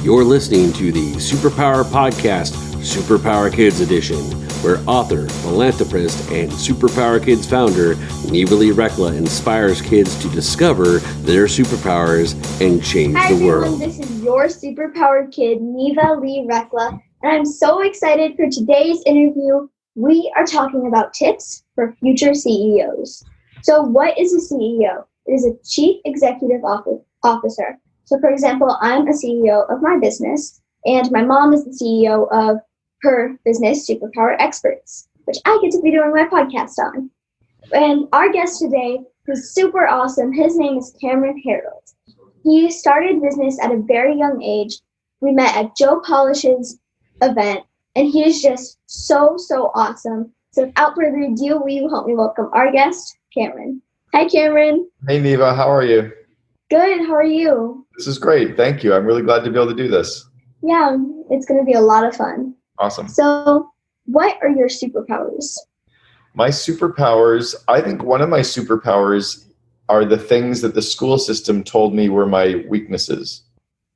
You're listening to the Superpower Podcast, Superpower Kids Edition, where author, philanthropist, and Superpower Kids founder Neva Recla inspires kids to discover their superpowers and change the world. Hi everyone, this is your superpowered kid, Neva Recla, and I'm so excited for today's interview. We are talking about tips for future CEOs. So what is a CEO? It is a Chief Executive Officer. So for example, I'm a CEO of my business, and my mom is the CEO of her business, Superpower Experts, which I get to be doing my podcast on. And our guest today is super awesome. His name is Cameron Herold. He started business at a very young age. We met at Joe Polish's event, and he is just so awesome. So without further ado, will you help me welcome our guest, Cameron. Hi, Cameron. Hey, Neva. How are you? Good. How are you? This is great. Thank you. I'm really glad to be able to do this. Yeah, it's going to be a lot of fun. Awesome. So what are your superpowers? My superpowers, I think one of my superpowers are the things that the school system told me were my weaknesses.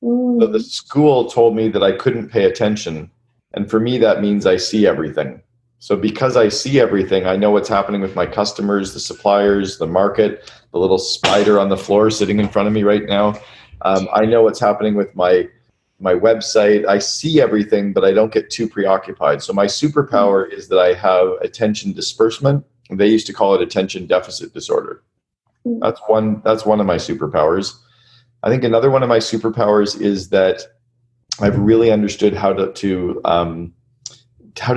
So the school told me that I couldn't pay attention. And for me, that means I see everything. So because I see everything, I know what's happening with my customers, the suppliers, the market, the little spider on the floor sitting in front of me right now. I know what's happening with my website. I see everything, but I don't get too preoccupied. So my superpower is that I have attention disbursement. They used to call it attention deficit disorder. That's one of my superpowers. I think another one of my superpowers is that I've really understood how to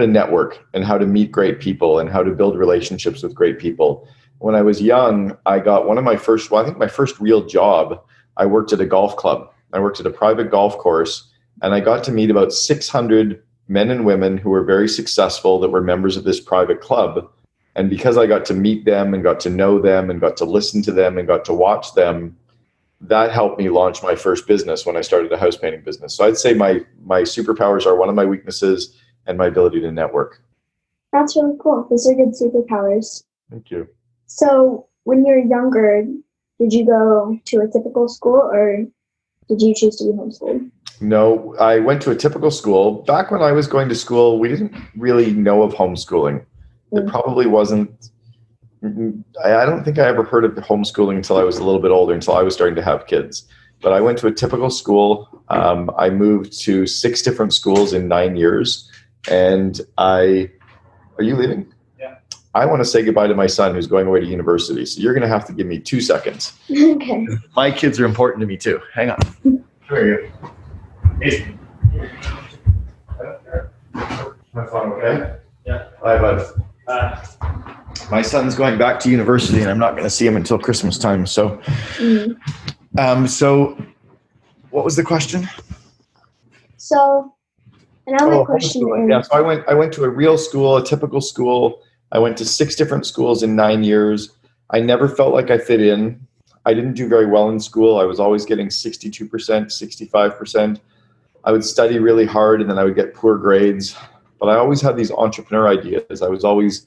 network and how to meet great people and how to build relationships with great people. When I was young, I got my first real job. I worked at a golf club. I worked at a private golf course, and I got to meet about 600 men and women who were very successful that were members of this private club. And because I got to meet them and got to know them and got to listen to them and got to watch them, that helped me launch my first business when I started a house painting business. So I'd say my superpowers are one of my weaknesses and my ability to network. That's really cool. Those are good superpowers. Thank you. So when you were younger, did you go to a typical school or did you choose to be homeschooled? No, I went to a typical school. Back when I was going to school, we didn't really know of homeschooling. It probably wasn't, I don't think I ever heard of homeschooling until I was a little bit older, until I was starting to have kids. But I went to a typical school. I moved to 6 different schools in 9 years. And are you leaving? Yeah. I want to say goodbye to my son who's going away to university. So you're going to have to give me 2 seconds. Okay. My kids are important to me too. Hang on. Who are you? Hey. My phone okay? Yeah. Bye, bud. My son's going back to university and I'm not going to see him until Christmas time. So, so what was the question? So another question is, yeah, so I went to a real school, a typical school. I went to 6 different schools in 9 years. I never felt like I fit in. I didn't do very well in school. I was always getting 62%, 65%. I would study really hard and then I would get poor grades. But I always had these entrepreneur ideas. I was always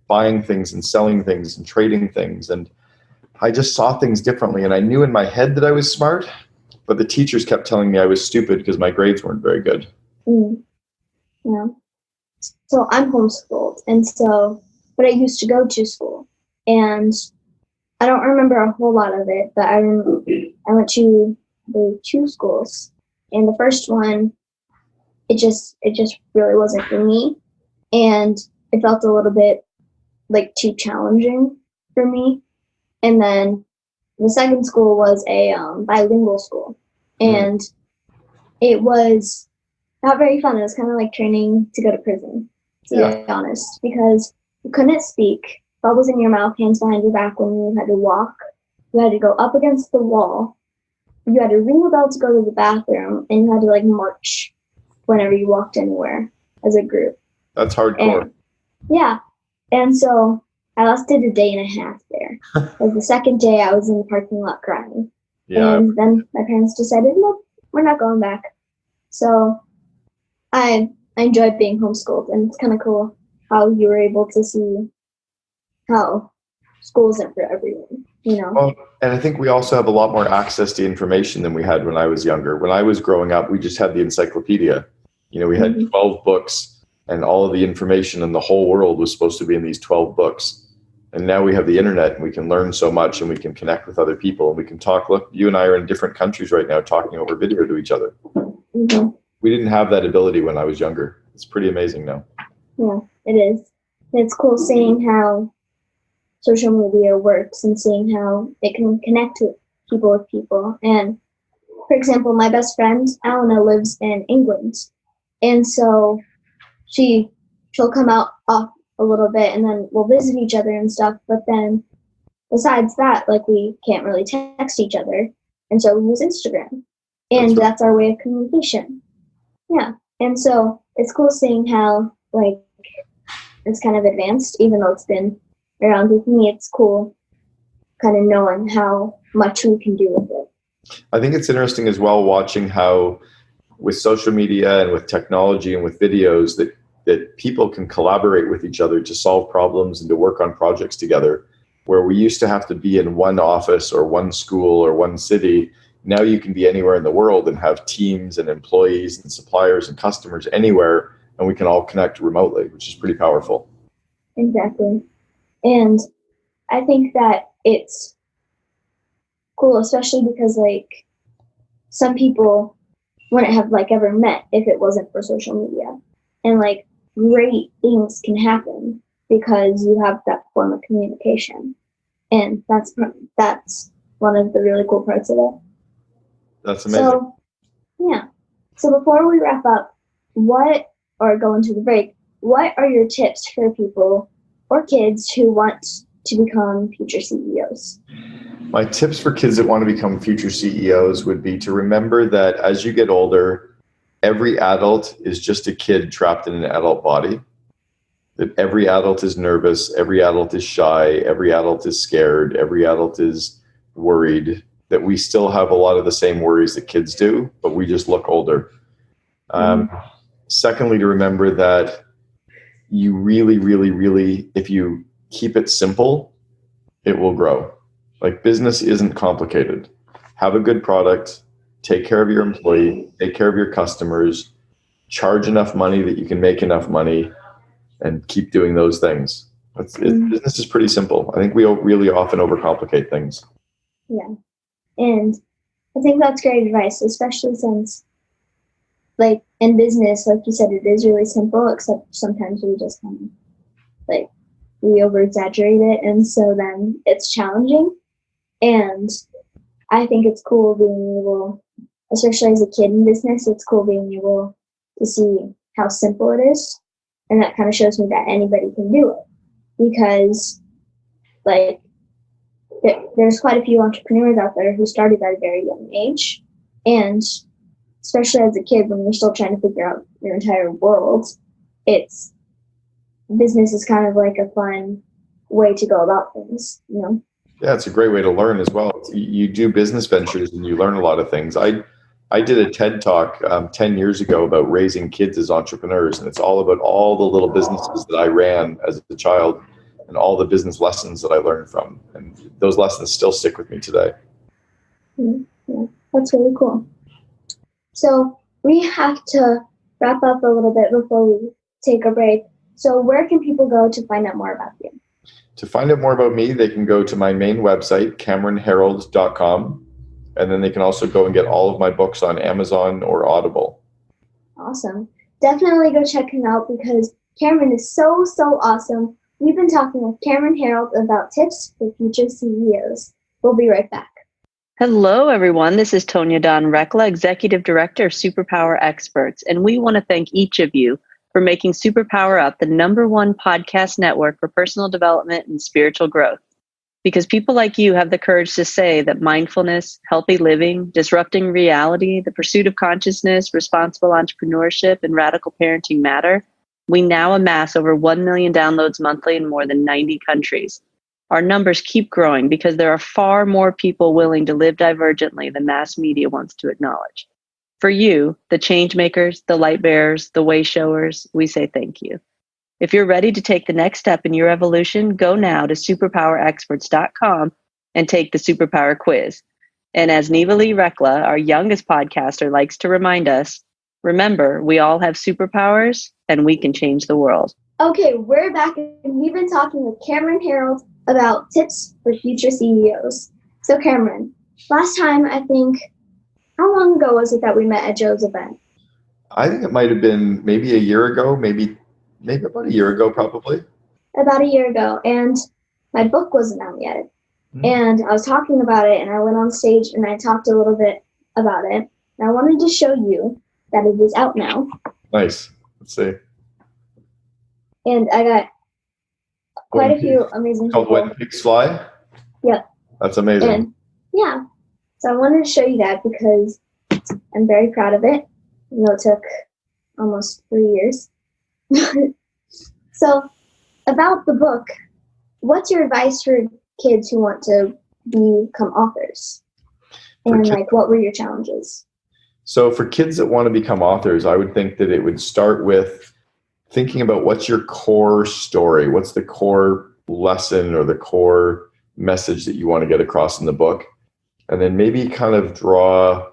buying things and selling things and trading things. And I just saw things differently. And I knew in my head that I was smart, but the teachers kept telling me I was stupid because my grades weren't very good. Yeah. So I'm homeschooled, but I used to go to school, and I don't remember a whole lot of it, but I remember I went to the 2 schools, and the first one, it just really wasn't for me, and it felt a little bit like too challenging for me. And then the second school was a bilingual school, and it was not very fun. It was kind of like training to go to prison, to be honest, because you couldn't speak. Bubbles in your mouth, hands behind your back when you had to walk. You had to go up against the wall. You had to ring the bell to go to the bathroom, and you had to like march whenever you walked anywhere as a group. That's hardcore. And so I lasted a day and a half there. Like the second day, I was in the parking lot crying. Yeah. And then my parents decided, nope, we're not going back. So I enjoyed being homeschooled, and it's kind of cool how you were able to see how school isn't for everyone. you know. Well, and I think we also have a lot more access to information than we had when I was younger. When I was growing up, we just had the encyclopedia. You know, we had 12 books, and all of the information in the whole world was supposed to be in these 12 books. And now we have the internet, and we can learn so much, and we can connect with other people, and we can talk. Look, you and I are in different countries right now talking over video to each other. Mm-hmm. We didn't have that ability when I was younger. It's pretty amazing now. Yeah, it is. It's cool seeing how social media works and seeing how it can connect to people with people. And for example, my best friend, Alana, lives in England. And so she'll come out off a little bit and then we'll visit each other and stuff. But then besides that, like, we can't really text each other. And so we use Instagram. And that's our way of communication. Yeah. And so it's cool seeing how, like, it's kind of advanced, even though it's been around with me. It's cool kind of knowing how much we can do with it. I think it's interesting as well watching how with social media and with technology and with videos that people can collaborate with each other to solve problems and to work on projects together, where we used to have to be in one office or one school or one city. Now you can be anywhere in the world and have teams and employees and suppliers and customers anywhere, and we can all connect remotely, which is pretty powerful. Exactly. And I think that it's cool, especially because, like, some people wouldn't have, like, ever met if it wasn't for social media. And, like, great things can happen because you have that form of communication. And that's one of the really cool parts of it. That's amazing. So, yeah. So before we wrap up, or go into the break, what are your tips for people or kids who want to become future CEOs? My tips for kids that want to become future CEOs would be to remember that as you get older, every adult is just a kid trapped in an adult body. That every adult is nervous, every adult is shy, every adult is scared, every adult is worried, that we still have a lot of the same worries that kids do, but we just look older. Secondly, to remember that you really, really, really, if you keep it simple, it will grow. Like, business isn't complicated. Have a good product, take care of your employee, take care of your customers, charge enough money that you can make enough money, and keep doing those things. Business is pretty simple. I think we really often overcomplicate things. Yeah. And I think that's great advice, especially since, like, in business, like you said, it is really simple, except sometimes we just kind of, like, we over-exaggerate it, and so then it's challenging. And I think it's cool being able, especially as a kid in business, it's cool being able to see how simple it is. And that kind of shows me that anybody can do it. Because, like, there's quite a few entrepreneurs out there who started at a very young age. And especially as a kid, when you're still trying to figure out your entire world, business is kind of like a fun way to go about things, you know? Yeah, it's a great way to learn as well. You do business ventures and you learn a lot of things. I did a TED Talk 10 years ago about raising kids as entrepreneurs, and it's all about all the little businesses that I ran as a child and all the business lessons that I learned from. And those lessons still stick with me today. Yeah, that's really cool. So we have to wrap up a little bit before we take a break. So where can people go to find out more about you? To find out more about me, they can go to my main website, CameronHerold.com. And then they can also go and get all of my books on Amazon or Audible. Awesome. Definitely go check him out because Cameron is so, so awesome. We've been talking with Cameron Herold about tips for future CEOs. We'll be right back. Hello, everyone. This is Tonya Dawn Recla, Executive Director of Superpower Experts, and we want to thank each of you for making Superpower Up the #1 podcast network for personal development and spiritual growth. Because people like you have the courage to say that mindfulness, healthy living, disrupting reality, the pursuit of consciousness, responsible entrepreneurship, and radical parenting matter, we now amass over 1 million downloads monthly in more than 90 countries. Our numbers keep growing because there are far more people willing to live divergently than mass media wants to acknowledge. For you, the change makers, the light bearers, the way showers, we say thank you. If you're ready to take the next step in your evolution, go now to superpowerexperts.com and take the superpower quiz. And as Neva Lee Recla, our youngest podcaster, likes to remind us, remember, we all have superpowers and we can change the world. Okay, we're back and we've been talking with Cameron Herold about tips for future CEOs. So Cameron, last time I think, how long ago was it that we met at Joe's event? I think it might have been maybe a year ago, maybe about a year ago, probably. About a year ago, and my book wasn't out yet. And I was talking about it, and I went on stage and I talked a little bit about it. And I wanted to show you that it is out now. Nice. Let's see. And I got quite a few amazing Called people. When Pigs Fly? Yeah. That's amazing. And yeah. So I wanted to show you that because I'm very proud of it. You know, it took almost 3 years. So about the book, what's your advice for kids who want to become authors? And what were your challenges? So for kids that want to become authors, I would think that it would start with thinking about what's your core story, what's the core lesson or the core message that you want to get across in the book, and then maybe kind of draw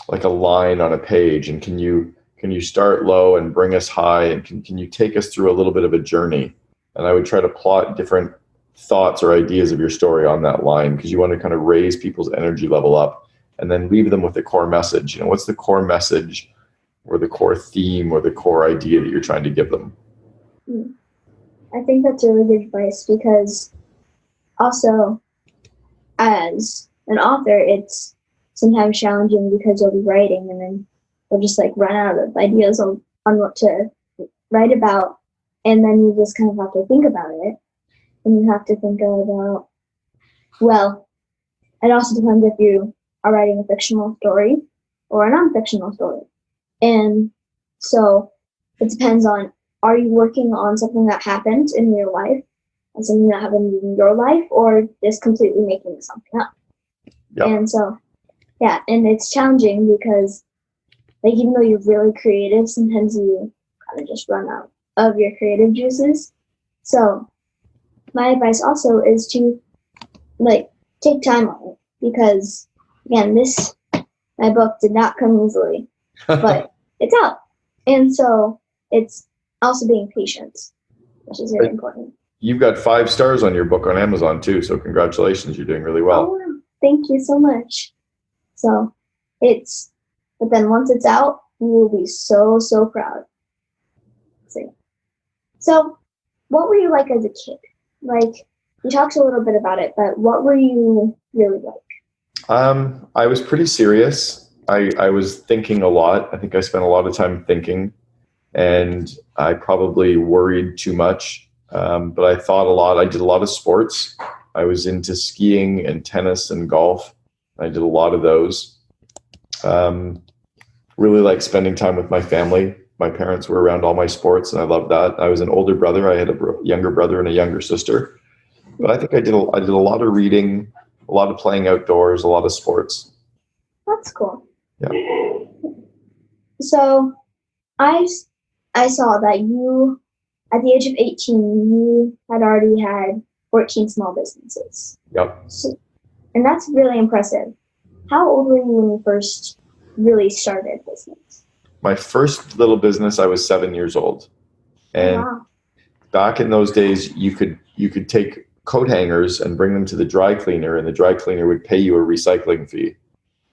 like a line on a page. And can you start low and bring us high, and can you take us through a little bit of a journey? And I would try to plot different thoughts or ideas of your story on that line, because you want to kind of raise people's energy level up and then leave them with the core message. You know, what's the core message or the core theme or the core idea that you're trying to give them? I think that's really good advice, because also as an author, it's sometimes challenging because you'll be writing and then you'll just like run out of ideas on what to write about. And then you just kind of have to think about it. And you have to think about, well, it also depends if you are writing a fictional story or a non-fictional story. And so it depends on, are you working on something that happened in real life and something that happened in your life, or just completely making something up? Yep. And so, yeah, and it's challenging because like even though you're really creative, sometimes you kind of just run out of your creative juices. So my advice also is to like take time on it, because again, my book did not come easily, but it's out. And so it's also being patient, which is really important. You've got 5 stars on your book on Amazon too, so congratulations, you're doing really well. Oh, thank you so much. So but then once it's out, you will be so, so proud. So what were you like as a kid? Like, you talked a little bit about it, but what were you really like? I was pretty serious. I was thinking a lot. I think I spent a lot of time thinking, and I probably worried too much. But I thought a lot. I did a lot of sports. I was into skiing and tennis and golf. I did a lot of those. Really liked spending time with my family. My parents were around all my sports, and I loved that. I was an older brother. I had a younger brother and a younger sister. But I think I did a lot of reading, a lot of playing outdoors, a lot of sports. That's cool. Yeah. So I saw that you, at the age of 18, you had already had 14 small businesses. Yep. So, and that's really impressive. How old were you when you first really started business? My first little business, I was 7 years old. And back in those days, you could take coat hangers and bring them to the dry cleaner, and the dry cleaner would pay you a recycling fee.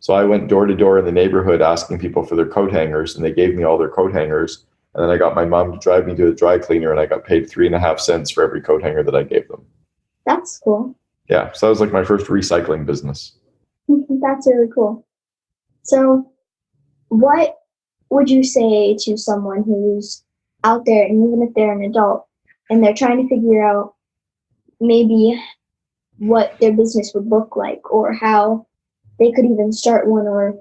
So I went door to door in the neighborhood asking people for their coat hangers, and they gave me all their coat hangers. And then I got my mom to drive me to the dry cleaner, and I got paid 3.5 cents for every coat hanger that I gave them. That's cool. Yeah, so that was like my first recycling business. That's really cool. So what would you say to someone who's out there, and even if they're an adult, and they're trying to figure out maybe what their business would look like, or how they could even start one, or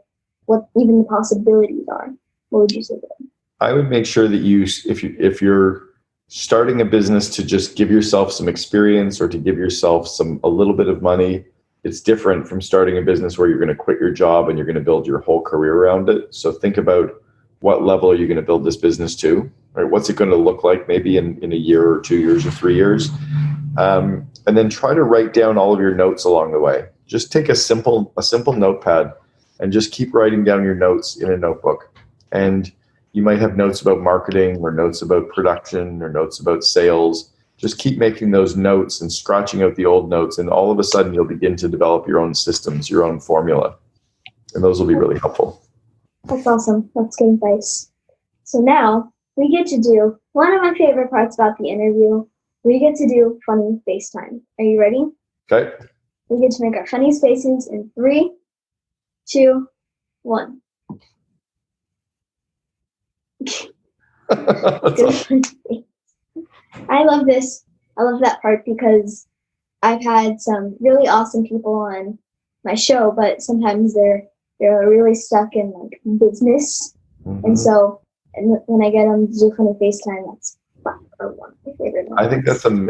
what even the possibilities are? What would you say to them? I would make sure that if you're starting a business, to just give yourself some experience or to give yourself a little bit of money. It's different from starting a business where you're going to quit your job and you're going to build your whole career around it. So think about, what level are you going to build this business to? Right? What's it going to look like maybe in a year or 2 years or 3 years? and then try to write down all of your notes along the way. Just take a simple notepad and just keep writing down your notes in a notebook. And you might have notes about marketing or notes about production or notes about sales. Just keep making those notes and scratching out the old notes, and all of a sudden you'll begin to develop your own systems, your own formula. And those will be really helpful. That's awesome. That's good advice. So now we get to do one of my favorite parts about the interview. We get to do funny FaceTime. Are you ready? Okay. We get to make our funny faces in 3, 2, 1. Awesome. I love this. I love that part because I've had some really awesome people on my show, but sometimes they're really stuck in like business, and so when I get them to do funny FaceTime, that's one of my favorite moments.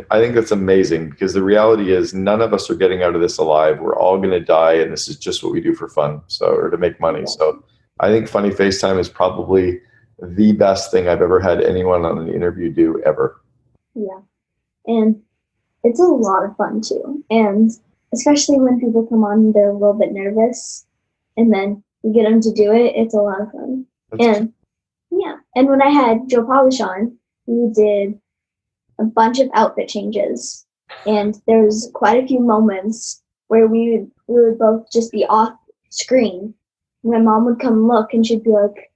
I think that's amazing, because the reality is none of us are getting out of this alive. We're all going to die, and this is just what we do for fun, or to make money. So I think funny FaceTime is probably the best thing I've ever had anyone on an interview do ever. Yeah, and it's a lot of fun too, and especially when people come on and they're a little bit nervous, and then you get them to do it. It's a lot of fun. And when I had Joe Polish on, we did a bunch of outfit changes, and there was quite a few moments where we would both just be off screen. My mom would come look, and she'd be like,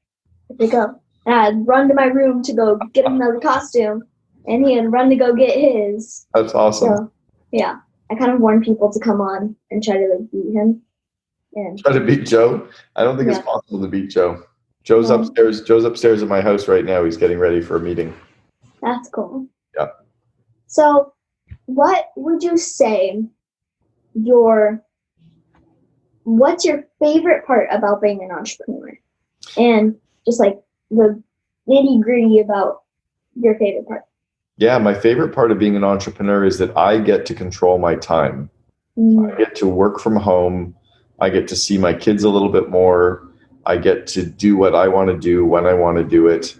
"Pick up," and I'd run to my room to go get another costume, and he'd run to go get his. That's awesome. So, yeah, I kind of warn people to come on and try to like beat him. And try to beat Joe? I don't think it's possible to beat Joe. Joe's upstairs. Joe's upstairs at my house right now. He's getting ready for a meeting. That's cool. Yeah. So, what would you say what's your favorite part about being an entrepreneur? And just like the nitty-gritty about your favorite part. Yeah, my favorite part of being an entrepreneur is that I get to control my time. I get to work from home. I get to see my kids a little bit more. I get to do what I want to do when I want to do it.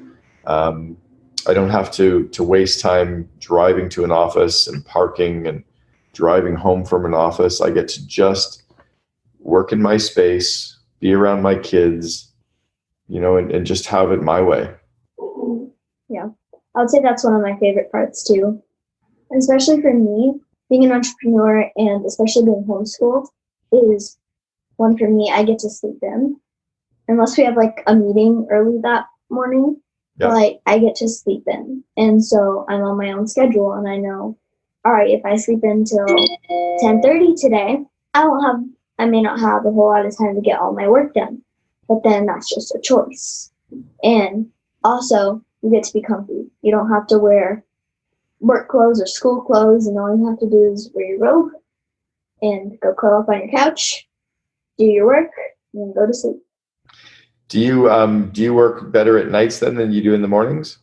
I don't have to waste time driving to an office and parking and driving home from an office. I get to just work in my space, be around my kids, and just have it my way. Yeah, I would say that's one of my favorite parts too. And especially for me, being an entrepreneur and especially being homeschooled is one for me. I get to sleep in. Unless we have like a meeting early that morning, like I get to sleep in. And so I'm on my own schedule, and I know, all right, if I sleep until 10:30 today, I may not have a whole lot of time to get all my work done. But then that's just a choice. And also, you get to be comfy. You don't have to wear work clothes or school clothes, and all you have to do is wear your robe and go curl up on your couch, do your work, and then go to sleep. Do you work better at nights then than you do in the mornings?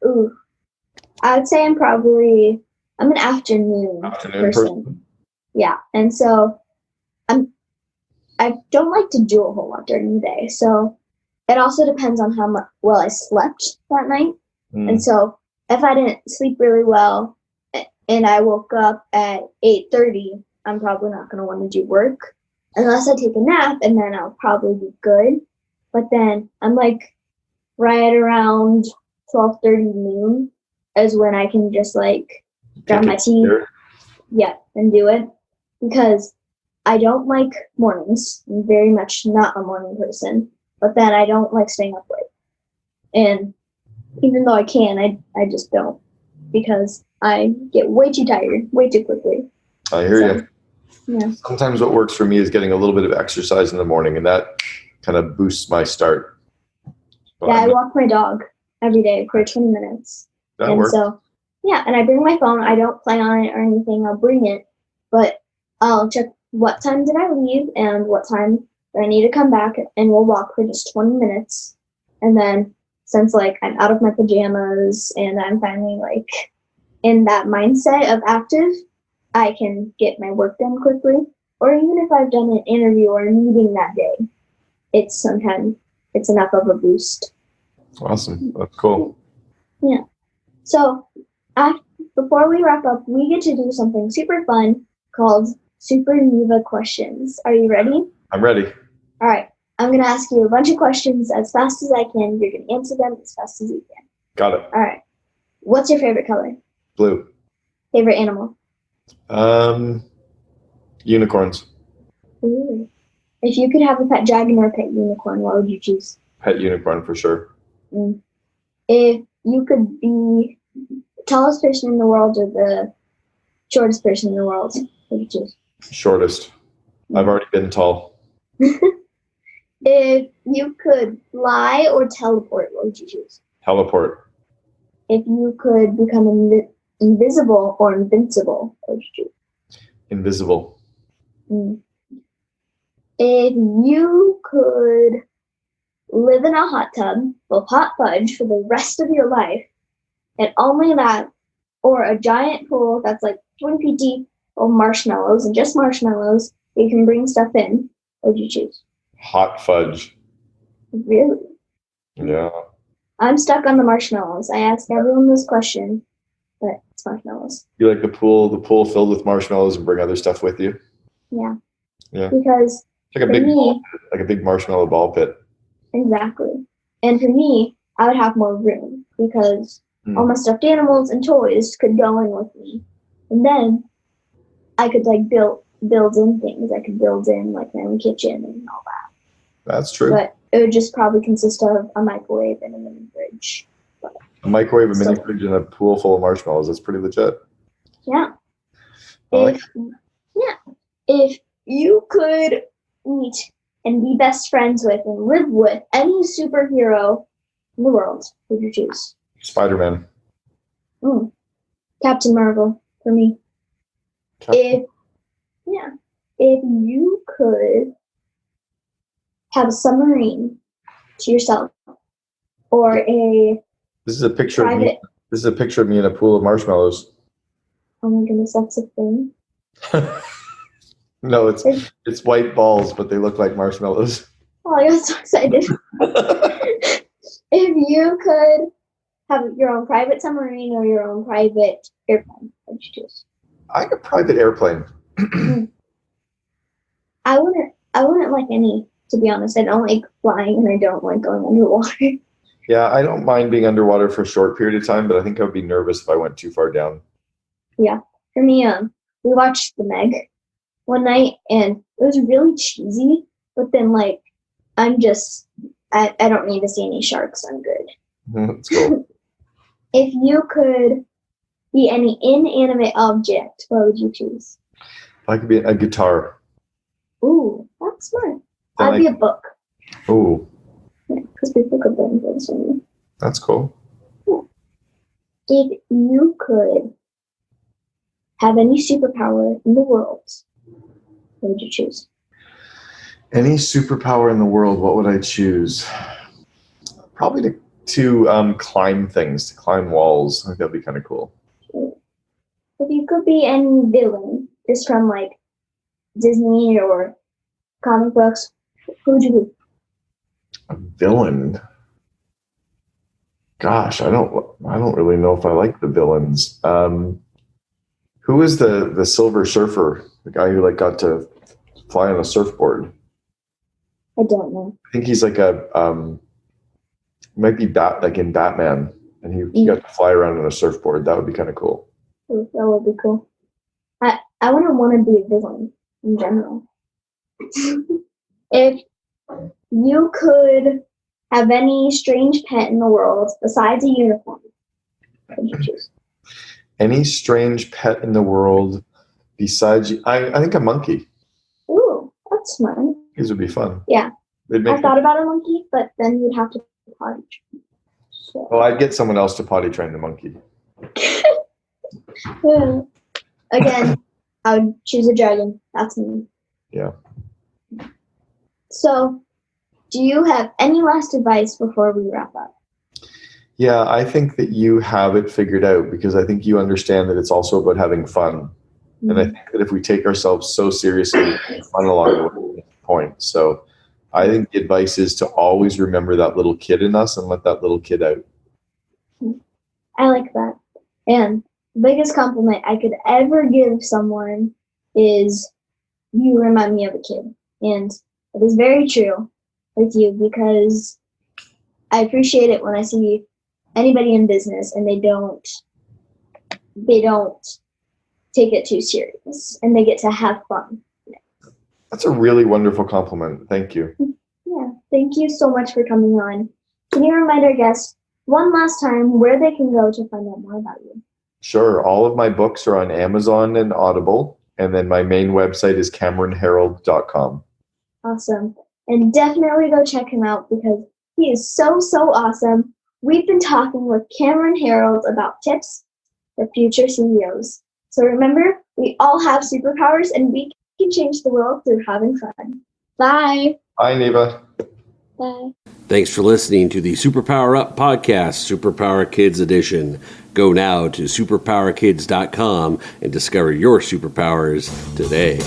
Ooh, I'd say I'm an afternoon person. Yeah, and so I don't like to do a whole lot during the day. So it also depends on how well I slept that night. And so if I didn't sleep really well and I woke up at 8:30, I'm probably not going to want to do work unless I take a nap, and then I'll probably be good. But then I'm like right around 12:30 noon is when I can just like grab my tea, and do it, because I don't like mornings. I'm very much not a morning person, but then I don't like staying up late. And even though I can, I just don't, because I get way too tired way too quickly. I hear you. Yeah. Sometimes what works for me is getting a little bit of exercise in the morning, and that kind of boosts my start. So I walk my dog every day for 20 minutes. That works. So, and I bring my phone. I don't play on it or anything. I'll bring it, but I'll check what time did I leave and what time do I need to come back, and we'll walk for just 20 minutes. And then since like I'm out of my pajamas and I'm finally like in that mindset of active, I can get my work done quickly. Or even if I've done an interview or a meeting that day, it's enough of a boost. Awesome. That's cool. Yeah. So before we wrap up, we get to do something super fun called Super Neva questions. Are you ready? I'm ready. All right. I'm going to ask you a bunch of questions as fast as I can. You're going to answer them as fast as you can. Got it. All right. What's your favorite color? Blue. Favorite animal? Unicorns. Ooh. If you could have a pet dragon or a pet unicorn, what would you choose? Pet unicorn for sure. If you could be the tallest person in the world or the shortest person in the world, what would you choose? Shortest. I've already been tall. If you could fly or teleport, what would you choose? Teleport. If you could become invisible or invincible, what would you choose? Invisible. If you could live in a hot tub with hot fudge for the rest of your life, and only that, or a giant pool that's like 20 feet deep of marshmallows and just marshmallows, you can bring stuff in, what would you choose? Hot fudge. Really? Yeah. I'm stuck on the marshmallows. I asked everyone this question, but it's marshmallows. You like the pool filled with marshmallows and bring other stuff with you? Yeah. Yeah. Because It's like a big ball pit, like a big marshmallow ball pit. Exactly. And for me, I would have more room because all my stuffed animals and toys could go in with me. And then I could like build in things. I could build in like my own kitchen and all that. That's true. But it would just probably consist of a microwave and a mini fridge. A microwave, a mini fridge, and a pool full of marshmallows. That's pretty legit. Yeah. I If you could meet and be best friends with and live with any superhero in the world, who would you choose? Spider-Man. Captain Marvel for me. If you could have a submarine to yourself or a This is a picture of private. me. This is a picture of me in a pool of marshmallows. Oh my goodness, that's a thing. No, it's white balls, but they look like marshmallows. Oh, I got so excited. If you could have your own private submarine or your own private airplane, what would you choose? I a private airplane. I wouldn't like any, to be honest. I don't like flying and I don't like going underwater. Yeah, I don't mind being underwater for a short period of time, but I think I would be nervous if I went too far down. Yeah. For me, we watched The Meg one night and it was really cheesy, but then like I don't need to see any sharks. I'm good. That's cool. If you could be any inanimate object, what would you choose? If I could be a guitar. Ooh, that's smart. Then I'd be a book. Ooh, Because people could learn things from me. that's cool. If you could have any superpower in the world, what would you choose? Any superpower in the world, what would I choose? Probably to climb things, to climb walls. I think that'd be kind of cool. If you could be any villain, just from like Disney or comic books, who would you be? A villain. Gosh, I don't really know if I like the villains. Who is the Silver Surfer? The guy who like got to fly on a surfboard. I don't know. I think he's like might be like in Batman, and he got to fly around on a surfboard. That would be kind of cool. Ooh, that would be cool. I wouldn't want to be a villain in general. If you could have any strange pet in the world besides a unicorn, what would you choose? Any strange pet in the world besides you? I think a monkey. Ooh, that's smart. These would be fun. Yeah. They'd I make thought about a monkey, but then you'd have to potty train. So. Well, I'd get someone else to potty train the monkey. Again, I would choose a dragon. That's me. Yeah. So, do you have any last advice before we wrap up? Yeah, I think that you have it figured out because I think you understand that it's also about having fun. Mm-hmm. And I think that if we take ourselves so seriously, we have fun along the way, that's the point. So I think the advice is to always remember that little kid in us and let that little kid out. I like that. And the biggest compliment I could ever give someone is, you remind me of a kid. And it is very true with you, because I appreciate it when I see anybody in business and they don't take it too serious and they get to have fun. That's a really wonderful compliment. Thank you. Yeah, thank you so much for coming on. Can you remind our guests one last time where they can go to find out more about you? Sure. All of my books are on Amazon and Audible. And then my main website is CameronHerold.com. Awesome. And definitely go check him out, because he is so, so awesome. We've been talking with Cameron Herold about tips for future CEOs. So remember, we all have superpowers and we can change the world through having fun. Bye. Bye, Neva. Bye. Thanks for listening to the Superpower Up podcast, Superpower Kids Edition. Go now to superpowerkids.com and discover your superpowers today.